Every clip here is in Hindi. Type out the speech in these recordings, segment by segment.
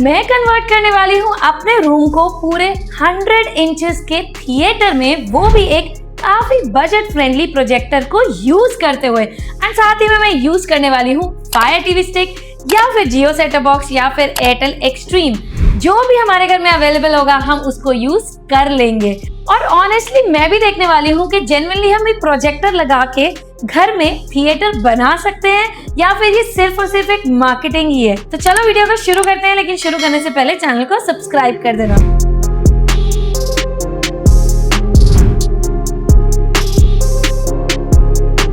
मैं कन्वर्ट करने वाली हूँ अपने रूम को पूरे 100 इंचेस के थिएटर में, वो भी एक काफी बजट फ्रेंडली प्रोजेक्टर को यूज करते हुए। एंड साथ ही में मैं यूज करने वाली हूँ फायर टीवी स्टिक या फिर जियो सेटअप बॉक्स या फिर एयरटेल एक्सट्रीम, जो भी हमारे घर में अवेलेबल होगा हम उसको यूज कर लेंगे। और ऑनेस्टली मैं भी देखने वाली हूँ कि जेन्युइनली हम एक प्रोजेक्टर लगा के घर में थिएटर बना सकते हैं या फिर ये सिर्फ और सिर्फ एक मार्केटिंग ही है। तो चलो वीडियो को शुरू करते हैं, लेकिन शुरू करने से पहले चैनल को सब्सक्राइब कर देना।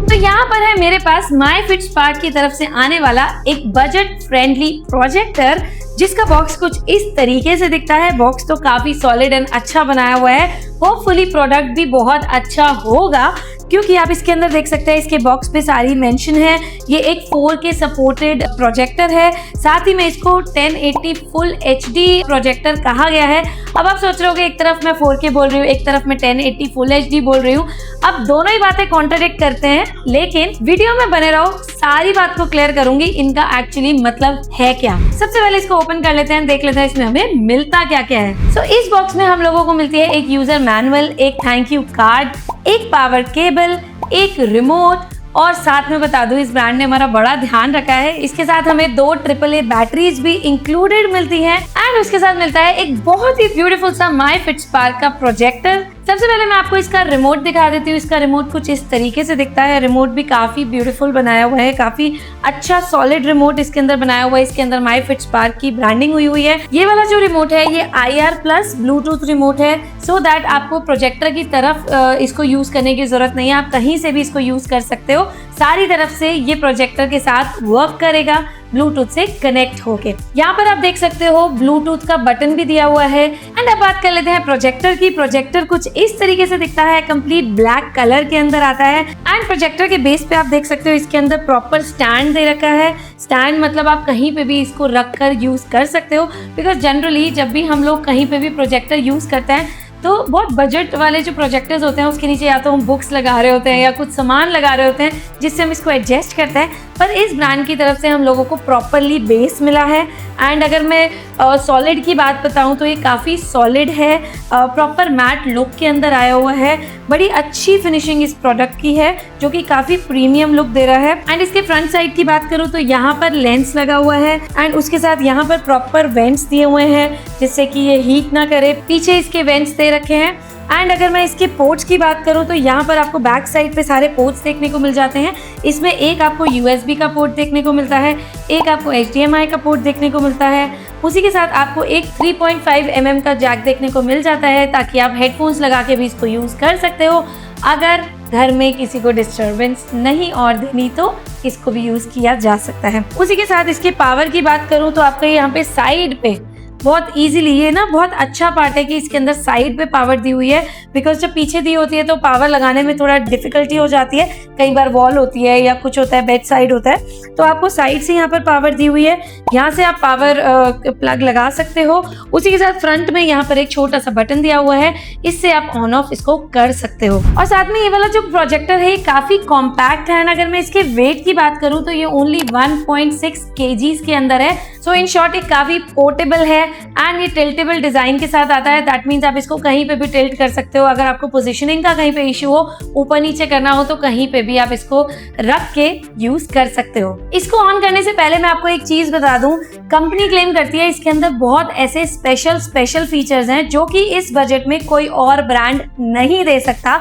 तो यहाँ पर है मेरे पास मायफिट स्पार्क की तरफ से आने वाला एक बजट फ्रेंडली प्रोजेक्टर, जिसका बॉक्स कुछ इस तरीके से दिखता है। बॉक्स तो काफी सॉलिड एंड अच्छा बनाया हुआ है। होपफुली प्रोडक्ट भी बहुत अच्छा होगा, क्योंकि आप इसके अंदर देख सकते हैं इसके बॉक्स पे सारी मेंशन है। ये एक 4K सपोर्टेड प्रोजेक्टर है, साथ ही में इसको 1080 फुल HD प्रोजेक्टर कहा गया है। अब आप सोच रहे होगे एक तरफ मैं 4K बोल रही हूँ, एक तरफ मैं 1080 फुल HD बोल रही हूँ। अब दोनों ही बातें कॉन्ट्राडिक्ट करते हैं, लेकिन वीडियो में बने रहो, सारी बात को क्लियर करूंगी इनका एक्चुअली मतलब है क्या। सबसे पहले इसको ओपन कर लेते हैं, देख लेते हैं इसमें हमें मिलता क्या क्या है। सो इस बॉक्स में हम लोगों को मिलती है एक यूजर मैनुअल, एक थैंक यू कार्ड, एक पावर केबल, एक रिमोट, और साथ में बता दूं इस ब्रांड ने हमारा बड़ा ध्यान रखा है। इसके साथ हमें 2 AAA बैटरीज भी इंक्लूडेड मिलती हैं एंड उसके साथ मिलता है एक बहुत ही ब्यूटीफुल सा मायफिट स्पार्क का प्रोजेक्टर। सबसे पहले मैं आपको इसका रिमोट दिखा देती हूँ। इसका रिमोट कुछ इस तरीके से दिखता है। रिमोट भी काफी ब्यूटीफुल बनाया हुआ है, काफी अच्छा सॉलिड रिमोट इसके अंदर बनाया हुआ है। इसके अंदर मायफिट स्पार्क की ब्रांडिंग हुई है। ये वाला जो रिमोट है ये IR+ ब्लूटूथ रिमोट है, सो दैट आपको प्रोजेक्टर की तरफ इसको यूज करने की जरूरत नहीं है। आप कहीं से भी इसको यूज कर सकते हो। सारी तरफ से ये प्रोजेक्टर के साथ वर्क करेगा ब्लूटूथ से कनेक्ट होके। यहाँ पर आप देख सकते हो ब्लूटूथ का बटन भी दिया हुआ है। एंड अब बात कर लेते हैं प्रोजेक्टर की। प्रोजेक्टर कुछ इस तरीके से दिखता है, कंप्लीट ब्लैक कलर के अंदर आता है। एंड प्रोजेक्टर के बेस पे आप देख सकते हो इसके अंदर प्रॉपर स्टैंड दे रखा है। स्टैंड मतलब आप कहीं पे भी इसको रख कर यूज कर सकते हो, बिकॉज जनरली जब भी हम लोग कहीं पे भी प्रोजेक्टर यूज करते हैं तो बहुत बजट वाले जो प्रोजेक्टर्स होते हैं उसके नीचे या तो हम बुक्स लगा रहे होते हैं या कुछ सामान लगा रहे होते हैं जिससे हम इसको एडजस्ट करते हैं। पर इस ब्रांड की तरफ से हम लोगों को प्रॉपरली बेस मिला है। एंड अगर मैं सॉलिड की बात बताऊं तो ये काफ़ी सॉलिड है, प्रॉपर मैट लुक के अंदर आया हुआ है। बड़ी अच्छी फिनिशिंग इस प्रोडक्ट की है, जो कि काफ़ी प्रीमियम लुक दे रहा है। एंड इसके फ्रंट साइड की बात करूँ तो यहाँ पर लेंस लगा हुआ है एंड उसके साथ यहाँ पर प्रॉपर वेंट्स दिए हुए हैं जिससे कि ये हीट ना करे। पीछे इसके वेंट्स दे रखे हैं। एंड अगर मैं इसके पोर्ट्स की बात करूं तो यहाँ पर आपको बैक साइड पे सारे पोर्ट्स देखने को मिल जाते हैं। इसमें एक आपको USB का पोर्ट देखने को मिलता है, एक आपको HDMI का पोर्ट देखने को मिलता है। उसी के साथ आपको एक 3.5 mm का जैक देखने को मिल जाता है, ताकि आप हेडफोन्स लगा के भी इसको यूज़ कर सकते हो। अगर घर में किसी को डिस्टर्बेंस नहीं और देनी तो इसको भी यूज़ किया जा सकता है। उसी के साथ इसके पावर की बात करूँ तो आपको यहाँ पे साइड पे बहुत इजीली, ये ना बहुत अच्छा पार्ट है कि इसके अंदर साइड पे पावर दी हुई है, बिकॉज जब पीछे दी होती है तो पावर लगाने में थोड़ा डिफिकल्टी हो जाती है। कई बार वॉल होती है या कुछ होता है, बेड साइड होता है, तो आपको साइड से यहाँ पर पावर दी हुई है। यहाँ से आप पावर प्लग लगा सकते हो। उसी के साथ फ्रंट में यहाँ पर एक छोटा सा बटन दिया हुआ है, इससे आप ऑन ऑफ इसको कर सकते हो। और साथ में ये वाला जो प्रोजेक्टर है काफी कॉम्पैक्ट है। अगर मैं इसके वेट की बात करूँ तो ये ओनली 1.6 kgs के अंदर है। सो इन शॉर्ट ये काफी पोर्टेबल है एंड ये टिल्टेबल डिजाइन के साथ आता है। दैट मीन्स आप इसको कहीं पे भी टिल्ट कर सकते हो। अगर आपको पोजीशनिंग का कहीं पे इशू हो, ऊपर नीचे करना हो, तो कहीं पे भी आप इसको रख के यूज कर सकते हो। इसको ऑन करने से पहले मैं आपको एक चीज बता दूं, कंपनी क्लेम करती है इसके अंदर बहुत ऐसे स्पेशल फीचर्स हैं जो कि इस बजट में कोई और ब्रांड नहीं दे सकता।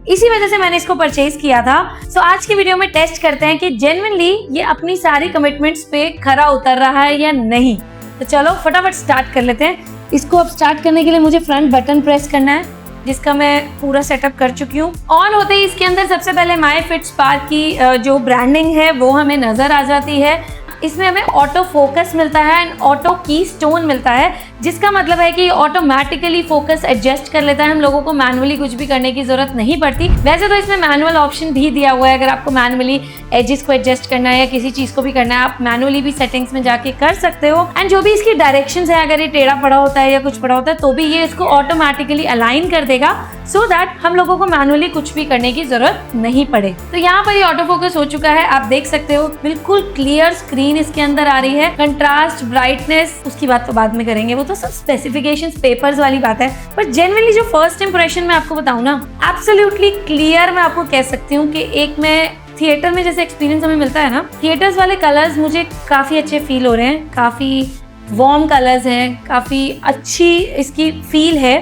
इसी वजह से मैंने इसको परचेज किया था। सो आज की वीडियो में टेस्ट करते हैं कि जेन्युइनली ये अपनी सारी कमिटमेंट्स पे खरा उतर रहा है या नहीं। तो चलो फटाफट स्टार्ट कर लेते हैं। इसको अब स्टार्ट करने के लिए मुझे फ्रंट बटन प्रेस करना है, जिसका मैं पूरा सेटअप कर चुकी हूँ। ऑन होते ही इसके अंदर सबसे पहले मायफिट स्पार्क की जो ब्रांडिंग है वो हमें नजर आ जाती है। इसमें हमें ऑटो फोकस मिलता है एंड ऑटो की स्टोन मिलता है, जिसका मतलब है कि ऑटोमेटिकली फोकस एडजस्ट कर लेता है। हम लोगों को मैनुअली कुछ भी करने की जरूरत नहीं पड़ती। वैसे तो इसमें मैनुअल ऑप्शन भी दिया हुआ है, अगर आपको मैनुअली एजेस को एडजस्ट करना है या किसी चीज को भी करना है, आप मैनुअली भी सेटिंग्स में जाके कर सकते हो। एंड जो भी इसकी डायरेक्शंस है, अगर ये टेढ़ा पड़ा होता है या कुछ पड़ा होता है तो भी ये इसको ऑटोमेटिकली अलाइन कर देगा, सो दैट हम लोगों को मैनुअली कुछ भी करने की जरूरत नहीं पड़े। तो यहाँ पर ये ऑटो फोकस हो चुका है, आप देख सकते हो बिल्कुल क्लियर स्क्रीन इसके अंदर आ रही है। कंट्रास्ट, ब्राइटनेस, उसकी बात तो बाद में करेंगे, वो तो सब स्पेसिफिकेशंस पेपर्स वाली बात है। पर जनरली जो फर्स्ट इंप्रेशन मैं आपको बताऊं ना, एब्सोल्युटली क्लियर मैं आपको कह सकती हूँ कि एक मैं थिएटर में जैसे एक्सपीरियंस हमें मिलता है ना, थिएटर्स वाले कलर्स मुझे काफी अच्छे फील हो रहे हैं, काफी वार्म कलर्स हैं, काफी अच्छी इसकी फील है।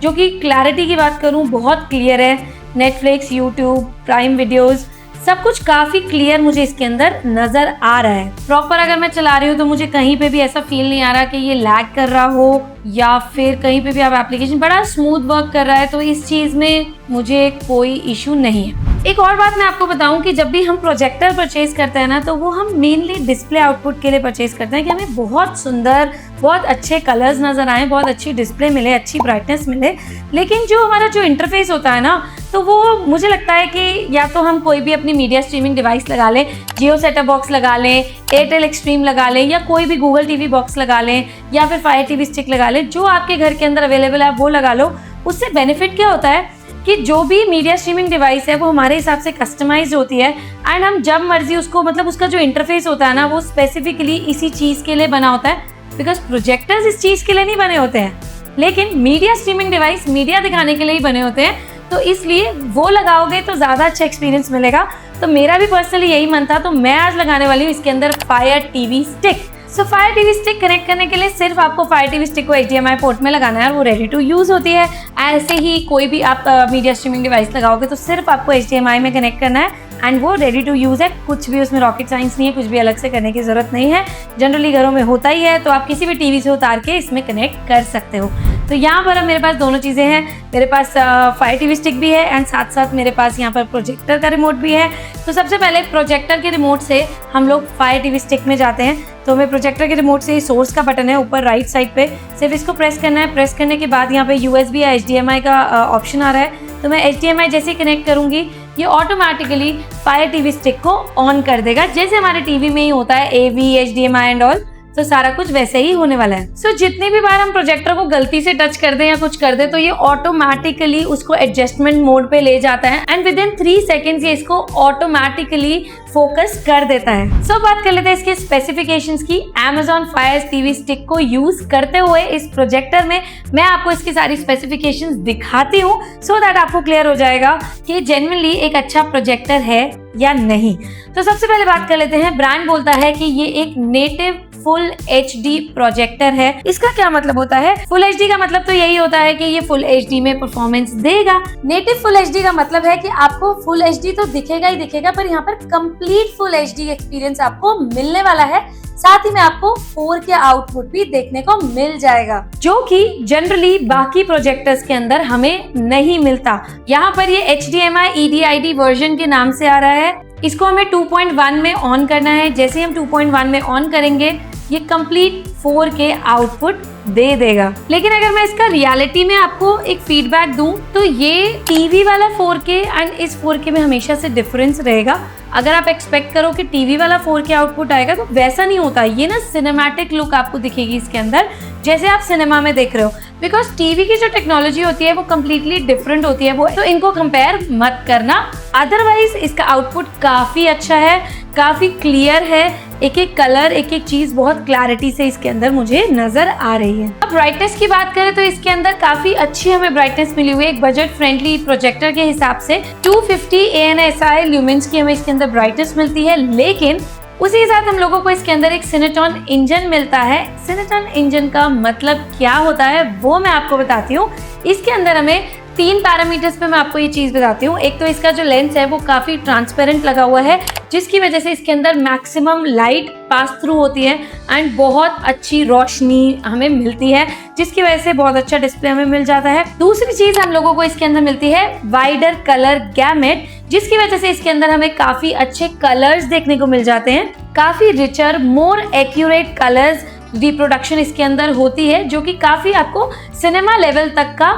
जो कि क्लैरिटी की बात करूं बहुत क्लियर है। नेटफ्लिक्स, यूट्यूब, प्राइम वीडियोस सब कुछ काफी क्लियर मुझे इसके अंदर नजर आ रहा है। प्रॉपर अगर मैं चला रही हूँ तो मुझे कहीं पे भी ऐसा फील नहीं आ रहा कि ये लैग कर रहा हो या फिर कहीं पे भी आप एप्लीकेशन बड़ा स्मूथ वर्क कर रहा है, तो इस चीज में मुझे कोई इशू नहीं है। एक और बात मैं आपको बताऊं कि जब भी हम प्रोजेक्टर परचेज करते हैं ना, तो वो हम मेनली डिस्प्ले आउटपुट के लिए परचेज करते हैं कि हमें बहुत सुंदर, बहुत अच्छे कलर्स नजर आए, बहुत अच्छी डिस्प्ले मिले, अच्छी ब्राइटनेस मिले। लेकिन जो हमारा जो इंटरफेस होता है ना, तो वो मुझे लगता है कि या तो हम कोई भी अपनी मीडिया स्ट्रीमिंग डिवाइस लगा लें, जियो सेटअप बॉक्स लगा लें, एयरटेल एक्सट्रीम लगा लें, या कोई भी गूगल टीवी बॉक्स लगा लें, या फिर फायर टीवी स्टिक लगा लें, जो आपके घर के अंदर अवेलेबल है वो लगा लो। उससे बेनिफिट क्या होता है कि जो भी मीडिया स्ट्रीमिंग डिवाइस है वो हमारे हिसाब से कस्टमाइज होती है, एंड हम जब मर्जी उसको, मतलब उसका जो इंटरफेस होता है ना, वो स्पेसिफिकली इसी चीज के लिए बना होता है। बिकॉज प्रोजेक्टर्स इस चीज के लिए नहीं बने होते हैं, लेकिन मीडिया स्ट्रीमिंग डिवाइस मीडिया दिखाने के लिए ही बने होते हैं। तो इसलिए वो लगाओगे तो ज्यादा अच्छा एक्सपीरियंस मिलेगा। तो मेरा भी पर्सनली यही मन था, तो मैं आज लगाने वाली हूँ इसके अंदर fire TV stick. So fire TV stick connect करने के लिए सिर्फ आपको फायर टीवी स्टिक को HDMI पोर्ट में लगाना है, वो रेडी टू यूज होती है। ऐसे ही कोई भी आप मीडिया स्ट्रीमिंग डिवाइस लगाओगे तो सिर्फ आपको HDMI में कनेक्ट करना है, एंड वो रेडी टू यूज है। कुछ भी उसमें रॉकेट साइंस नहीं है, कुछ भी अलग से करने की जरूरत नहीं है, जनरली घरों में होता ही है। तो आप किसी भी टीवी से उतार के इसमें कनेक्ट कर सकते हो। तो यहाँ पर अब मेरे पास दोनों चीज़ें हैं, मेरे पास फायर टीवी स्टिक भी है, एंड साथ साथ मेरे पास यहाँ पर प्रोजेक्टर का रिमोट भी है। तो सबसे पहले प्रोजेक्टर के रिमोट से हम लोग फायर टीवी स्टिक में जाते हैं। तो हमें प्रोजेक्टर के रिमोट से सोर्स का बटन है ऊपर राइट साइड पे, सिर्फ इसको प्रेस करना है। प्रेस करने के बाद यहाँ पे USB या HDMI का ऑप्शन आ रहा है। तो मैं HDMI जैसे ही कनेक्ट करूंगी, ये ऑटोमेटिकली फायर टीवी स्टिक को ऑन कर देगा, जैसे हमारे टीवी में ही होता है AV, HDMI एंड ऑल। तो सारा कुछ वैसे ही होने वाला है। सो जितनी भी बार हम प्रोजेक्टर को गलती से टच कर दें या कुछ कर दें, तो ये ऑटोमेटिकली उसको एडजस्टमेंट मोड पे ले जाता है, एंड विद इन 3 सेकेंड्स ये इसको ऑटोमेटिकली फोकस कर देता है। सो बात कर लेते हैं इसके स्पेसिफिकेशंस की। Amazon Fire TV स्टिक को यूज करते हुए इस प्रोजेक्टर में मैं आपको इसकी सारी स्पेसिफिकेशंस दिखाती हूँ, सो दैट आपको क्लियर हो जाएगा कि जेन्युइनली एक अच्छा प्रोजेक्टर है या नहीं। तो सबसे पहले बात कर लेते हैं, ब्रांड बोलता है कि ये एक नेटिव फुल HD प्रोजेक्टर है। इसका क्या मतलब होता है? फुल HD का मतलब तो यही होता है कि ये फुल HD में परफॉर्मेंस देगा। नेटिव फुल HD का मतलब है कि आपको फुल HD तो दिखेगा ही दिखेगा, पर यहाँ पर कंप्लीट फुल HD एक्सपीरियंस आपको मिलने वाला है। साथ ही में आपको 4K आउटपुट भी देखने को मिल जाएगा, जो कि जनरली बाकी प्रोजेक्टर्स के अंदर हमें नहीं मिलता। यहाँ पर ये HDMI EDID वर्जन के नाम से आ रहा है। इसको हमें 2.1 में ऑन करना है। जैसे ही हम 2.1 में ऑन करेंगे, ये कंप्लीट 4K आउटपुट दे देगा। लेकिन अगर मैं इसका रियलिटी में आपको एक फीडबैक दूं, तो ये टीवी वाला 4K एंड इस 4K में हमेशा से डिफरेंस रहेगा। अगर आप एक्सपेक्ट करो कि टीवी वाला 4K आउटपुट आएगा, तो वैसा नहीं होता। ये ना सिनेमैटिक लुक आपको दिखेगी इसके अंदर, जैसे आप सिनेमा में देख रहे हो। बिकॉज टीवी की जो टेक्नोलॉजी होती है वो कम्प्लीटली डिफरेंट होती है, वो तो इनको कंपेयर मत करना। अदरवाइज इसका आउटपुट काफी अच्छा है, काफी क्लियर है। एक एक कलर, एक एक चीज बहुत क्लैरिटी से इसके अंदर मुझे नजर आ रही है। अब ब्राइटनेस की बात करें तो इसके अंदर काफी अच्छी हमें ब्राइटनेस मिली हुई है। एक बजट फ्रेंडली प्रोजेक्टर के हिसाब से 250 ANSI ल्यूमेंस की हमें इसके अंदर ब्राइटनेस मिलती है। लेकिन उसी के साथ हम लोगों को इसके अंदर एक सिनेटॉन इंजन मिलता है। सिनेटॉन इंजन का मतलब क्या होता है वो मैं आपको बताती हूँ। इसके अंदर हमें 3 पैरामीटर्स पे मैं आपको ये चीज बताती हूँ। एक तो इसका जो लेंस है वो काफी ट्रांसपेरेंट लगा हुआ है, जिसकी वजह से इसके अंदर मैक्सिमम लाइट पास थ्रू होती है एंड बहुत अच्छी रोशनी हमें मिलती है, जिसकी वजह से बहुत अच्छा डिस्प्ले हमें मिल जाता है। दूसरी चीज हम लोगों को इसके अंदर मिलती है वाइडर कलर गैमेट, जिसकी वजह से इसके अंदर हमें काफी अच्छे कलर्स देखने को मिल जाते हैं। काफी richer, more accurate colours reproduction इसके अंदर होती है, जो कि काफ़ी आपको सिनेमा लेवल तक का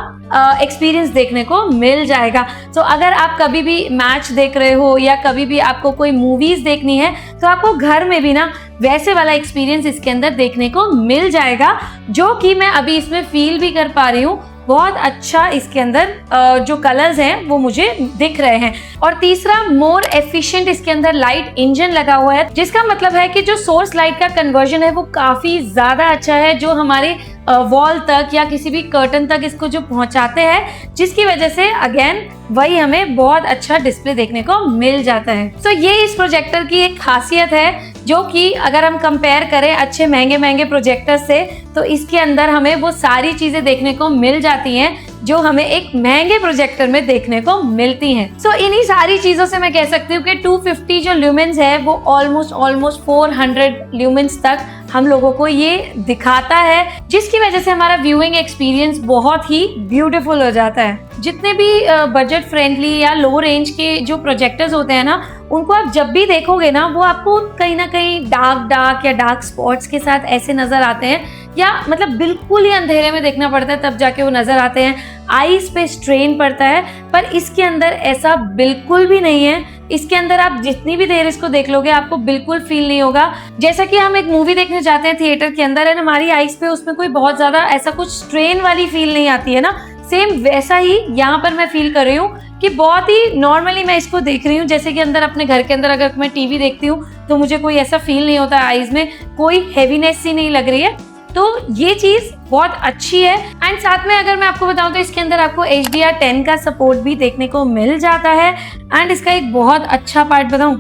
एक्सपीरियंस देखने को मिल जाएगा। तो अगर आप कभी भी मैच देख रहे हो या कभी भी आपको कोई मूवीज़ देखनी है तो आपको घर में भी ना वैसे वाला एक्सपीरियंस इसके अंदर देखने को मिल जाएगा, जो कि मैं अभी इसमें फील भी कर पा रही हूँ। बहुत अच्छा इसके अंदर जो कलर्स हैं वो मुझे दिख रहे हैं। और तीसरा, मोर एफिशिएंट इसके अंदर लाइट इंजन लगा हुआ है, जिसका मतलब है कि जो सोर्स लाइट का कन्वर्जन है वो काफी ज्यादा अच्छा है, जो हमारे वॉल तक या किसी भी कर्टन तक इसको जो पहुंचाते हैं, जिसकी वजह से अगेन वही हमें बहुत अच्छा डिस्प्ले देखने को मिल जाता है। तो ये इस प्रोजेक्टर की एक खासियत है, जो कि अगर हम कंपेयर करें अच्छे महंगे महंगे प्रोजेक्टर से, तो इसके अंदर हमें वो सारी चीजें देखने को मिल जाती हैं जो हमें एक महंगे प्रोजेक्टर में देखने को मिलती हैं। सो इन्हीं सारी चीजों से मैं कह सकती हूँ कि 250 जो ल्यूमेंस है वो ऑलमोस्ट 400 ल्यूमेंस तक हम लोगों को ये दिखाता है, जिसकी वजह से हमारा व्यूइंग एक्सपीरियंस बहुत ही ब्यूटीफुल हो जाता है। जितने भी बजट फ्रेंडली या लो रेंज के जो प्रोजेक्टर्स होते हैं ना, उनको आप जब भी देखोगे ना, वो आपको कहीं ना कहीं डार्क या डार्क स्पॉट्स के साथ ऐसे नजर आते हैं, या मतलब बिल्कुल ही अंधेरे में देखना पड़ता है तब जाके वो नजर आते हैं, आईज पे स्ट्रेन पड़ता है। पर इसके अंदर ऐसा बिल्कुल भी नहीं है। इसके अंदर आप जितनी भी देर इसको देख लोगे आपको बिल्कुल फील नहीं होगा जैसा कि हम एक मूवी देखने जाते हैं थिएटर के अंदर है, हमारी आईज पे उसमें कोई बहुत ज्यादा ऐसा कुछ स्ट्रेन वाली फील नहीं आती है ना, सेम वैसा ही यहाँ पर मैं फील कर रही हूँ कि बहुत ही नॉर्मली मैं इसको देख रही हूँ, जैसे कि अंदर अपने घर के अंदर अगर मैं टीवी देखती हूँ तो मुझे कोई ऐसा फील नहीं होता, आईज में कोई हैवीनेस सी नहीं लग रही है। तो ये चीज बहुत अच्छी है। एंड साथ में अगर मैं आपको बताऊं तो इसके अंदर आपको HDR10 का सपोर्ट भी देखने को मिल जाता है। एंड इसका एक बहुत अच्छा पार्ट बताऊं,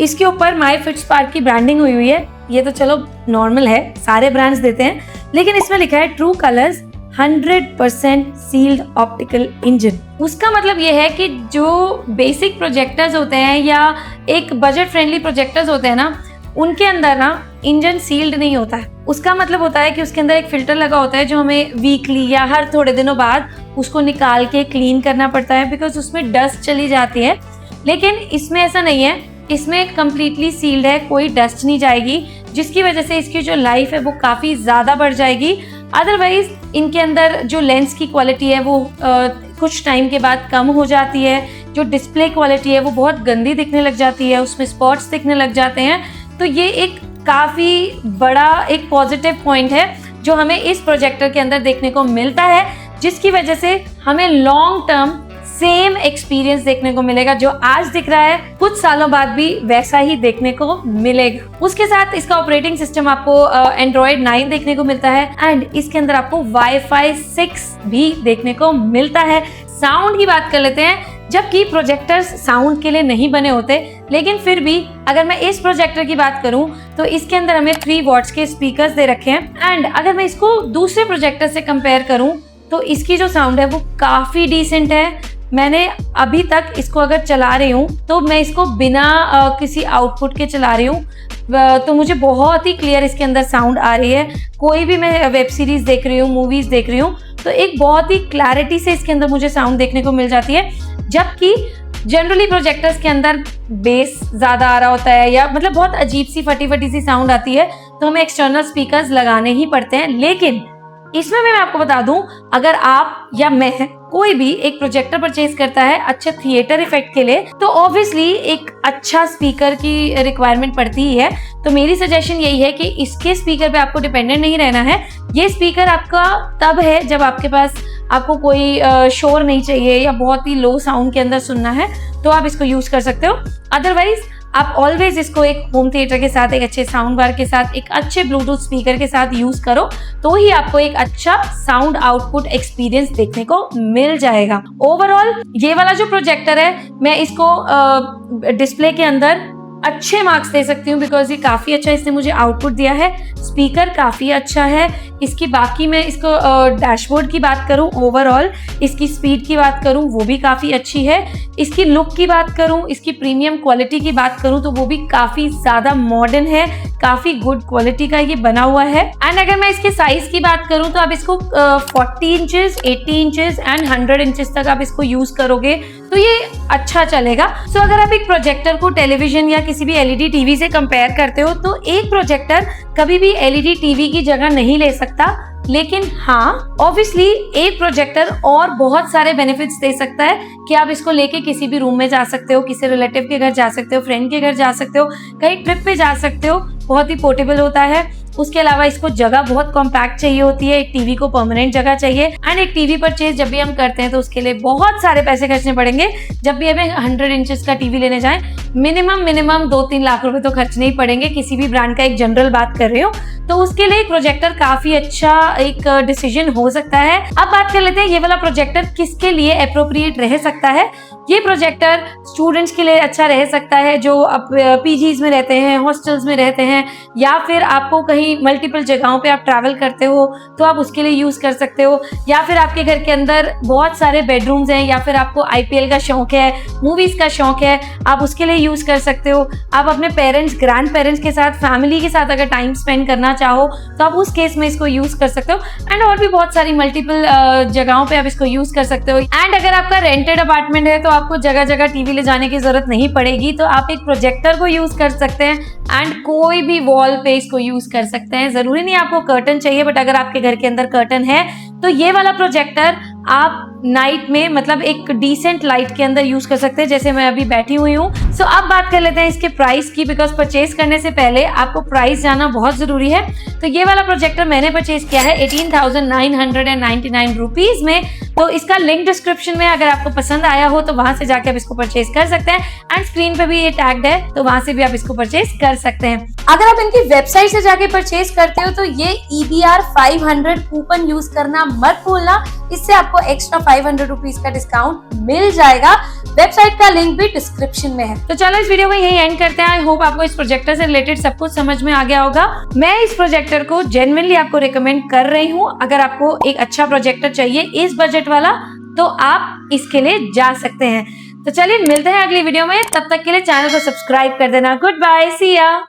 इसके ऊपर माई फिट स्पार्क की ब्रांडिंग हुई है। ये तो चलो नॉर्मल है, सारे ब्रांड्स देते हैं, लेकिन इसमें लिखा है true colours 100% sealed optical engine. उसका मतलब ये है कि जो बेसिक प्रोजेक्टर्स होते हैं या एक बजट फ्रेंडली प्रोजेक्टर्स होते हैं ना, उनके अंदर ना इंजन सील्ड नहीं होता है। उसका मतलब होता है कि उसके अंदर एक फिल्टर लगा होता है जो हमें वीकली या हर थोड़े दिनों बाद उसको निकाल के क्लीन करना पड़ता है, बिकॉज उसमें डस्ट चली जाती है। लेकिन इसमें ऐसा नहीं है, इसमें कम्प्लीटली सील्ड है, कोई डस्ट नहीं जाएगी, जिसकी वजह से इसकी जो लाइफ है वो काफ़ी ज़्यादा बढ़ जाएगी। अदरवाइज इनके अंदर जो लेंस की क्वालिटी है वो कुछ टाइम के बाद कम हो जाती है, जो डिस्प्ले क्वालिटी है वो बहुत गंदी दिखने लग जाती है, उसमें स्पॉट्स दिखने लग जाते हैं। तो ये एक काफ़ी बड़ा एक पॉजिटिव पॉइंट है जो हमें इस प्रोजेक्टर के अंदर देखने को मिलता है, जिसकी वजह से हमें लॉन्ग टर्म सेम एक्सपीरियंस देखने को मिलेगा। जो आज दिख रहा है कुछ सालों बाद भी वैसा ही देखने को मिलेगा। उसके साथ इसका ऑपरेटिंग सिस्टम आपको Android 9 देखने को मिलता है, एंड इसके अंदर आपको Wi-Fi 6 भी देखने को मिलता है। साउंड की बात कर लेते हैं, जबकि प्रोजेक्टर्स साउंड के लिए नहीं बने होते, लेकिन फिर भी अगर मैं इस प्रोजेक्टर की बात करूं तो इसके अंदर हमें 3 वॉट्स के स्पीकर्स दे रखे हैं। एंड अगर मैं इसको दूसरे प्रोजेक्टर से कंपेयर करूं तो इसकी जो साउंड है वो काफ़ी डिसेंट है। मैंने अभी तक इसको अगर चला रही हूँ तो मैं इसको बिना किसी आउटपुट के चला रही हूँ, तो मुझे बहुत ही क्लियर इसके अंदर साउंड आ रही है। कोई भी मैं वेब सीरीज़ देख रही हूँ, मूवीज़ देख रही हूँ, तो एक बहुत ही क्लैरिटी से इसके अंदर मुझे साउंड देखने को मिल जाती है। जबकि जनरली प्रोजेक्टर्स के अंदर बेस ज़्यादा आ रहा होता है, या मतलब बहुत अजीब सी फटी फटी सी साउंड आती है, तो हमें एक्सटर्नल स्पीकर्स लगाने ही पड़ते हैं। लेकिन इसमें मैं आपको बता दूं, अगर आप या मैं कोई भी एक प्रोजेक्टर परचेज करता है अच्छे थिएटर इफेक्ट के लिए, तो ऑब्वियसली एक अच्छा स्पीकर की रिक्वायरमेंट पड़ती ही है। तो मेरी सजेशन यही है कि इसके स्पीकर पे आपको डिपेंडेंट नहीं रहना है। ये स्पीकर आपका तब है जब आपके पास आपको कोई शोर नहीं चाहिए या बहुत ही लो साउंड के अंदर सुनना है, तो आप इसको यूज कर सकते हो। अदरवाइज आप ऑलवेज इसको एक होम थिएटर के साथ, एक अच्छे साउंड बार के साथ, एक अच्छे ब्लूटूथ स्पीकर के साथ यूज करो, तो ही आपको एक अच्छा साउंड आउटपुट एक्सपीरियंस देखने को मिल जाएगा। ओवरऑल ये वाला जो प्रोजेक्टर है, मैं इसको डिस्प्ले के अंदर अच्छे मार्क्स दे सकती हूँ, बिकॉज ये काफ़ी अच्छा इसने मुझे आउटपुट दिया है। स्पीकर काफ़ी अच्छा है इसकी। बाकी मैं इसको डैशबोर्ड की बात करूँ, ओवरऑल इसकी स्पीड की बात करूँ वो भी काफ़ी अच्छी है। इसकी लुक की बात करूँ, इसकी प्रीमियम क्वालिटी की बात करूँ, तो वो भी काफ़ी ज़्यादा मॉडर्न है, काफ़ी गुड क्वालिटी का ये बना हुआ है। एंड अगर मैं इसके साइज़ की बात करूँ तो आप इसको 40 इंचेस, 80 इंचेस एंड 100 इंचेस तक आप इसको यूज़ करोगे तो ये अच्छा चलेगा। सो अगर आप एक प्रोजेक्टर को टेलीविजन या किसी भी एलईडी टीवी से कंपेयर करते हो तो एक प्रोजेक्टर कभी भी एलईडी टीवी की जगह नहीं ले सकता, लेकिन हाँ ऑब्वियसली एक प्रोजेक्टर और बहुत सारे बेनिफिट्स दे सकता है कि आप इसको लेके किसी भी रूम में जा सकते हो, किसी रिलेटिव के घर जा सकते हो, फ्रेंड के घर जा सकते हो, कहीं ट्रिप पे जा सकते हो। बहुत ही पोर्टेबल होता है। उसके अलावा इसको जगह बहुत कॉम्पैक्ट चाहिए होती है, एक टीवी को परमानेंट जगह चाहिए। एंड एक टीवी परचेज जब भी हम करते हैं तो उसके लिए बहुत सारे पैसे खर्चने पड़ेंगे। जब भी हमें 100 इंचेस का टीवी लेने जाएं मिनिमम 2-3 लाख रुपए तो खर्चने ही पड़ेंगे, किसी भी ब्रांड का एक जनरल बात कर रही हूँ। तो उसके लिए एक प्रोजेक्टर काफी अच्छा एक डिसीजन हो सकता है। अब बात कर लेते हैं ये वाला प्रोजेक्टर किसके लिए अप्रोप्रिएट रह सकता है। ये प्रोजेक्टर स्टूडेंट्स के लिए अच्छा रह सकता है जो अब पीजीज में रहते हैं, हॉस्टल्स में रहते हैं, या फिर आपको कहीं मल्टीपल जगहों पे आप ट्रैवल करते हो तो आप उसके लिए यूज कर सकते हो, या फिर आपके घर के अंदर बहुत सारे बेडरूम्स हैं, या फिर आपको आईपीएल का शौक है, मूवीज का शौक है, आप उसके लिए यूज कर सकते हो। आप अपने पेरेंट्स, ग्रैंड पेरेंट्स के साथ, फैमिली के साथ अगर टाइम स्पेंड करना चाहो तो आप उस केस में इसको यूज कर सकते हो। एंड और भी बहुत सारी मल्टीपल जगहों पे आप इसको यूज कर सकते हो। एंड अगर आपका रेंटेड अपार्टमेंट है तो आपको जगह जगह टीवी ले जाने की जरूरत नहीं पड़ेगी, तो आप एक प्रोजेक्टर को यूज कर सकते हैं एंड कोई भी वॉल पे इसको यूज कर सकते हैं। जरूरी नहीं आपको कर्टन चाहिए, बट अगर आपके घर के अंदर कर्टन है तो ये वाला प्रोजेक्टर आप नाइट में मतलब एक डिसेंट लाइट के अंदर यूज कर सकते हैं, जैसे मैं अभी बैठी हुई हूँ। सो अब बात कर लेते हैं इसके प्राइस की, बिकॉज परचेज करने से पहले आपको प्राइस जानना बहुत जरूरी है। तो ये वाला प्रोजेक्टर मैंने परचेज किया है 18,999 रुपीज में। तो इसका लिंक डिस्क्रिप्शन में, अगर आपको पसंद आया हो तो वहां से जाके आप इसको परचेज कर सकते हैं। एंड स्क्रीन पे भी ये टैग्ड है तो वहां से भी आप इसको परचेज कर सकते हैं। अगर आप इनकी वेबसाइट से जाके परचेज करते हो तो ये EBR 500 कूपन यूज करना मत भूलना, इससे आपको एक्स्ट्रा 500 रुपीज का डिस्काउंट मिल जाएगा। वेबसाइट का लिंक भी डिस्क्रिप्शन में है। तो चलो इस वीडियो को यही एंड करते हैं। आई होप आपको इस प्रोजेक्टर से रिलेटेड सब कुछ समझ में आ गया होगा। मैं इस प्रोजेक्टर को जेन्युइनली आपको रिकमेंड कर रही हूँ। अगर आपको एक अच्छा प्रोजेक्टर चाहिए इस बजट वाला तो आप इसके लिए जा सकते हैं। तो चलिए मिलते हैं अगली वीडियो में, तब तक के लिए चैनल को सब्सक्राइब कर देना। गुड बाय, सी या।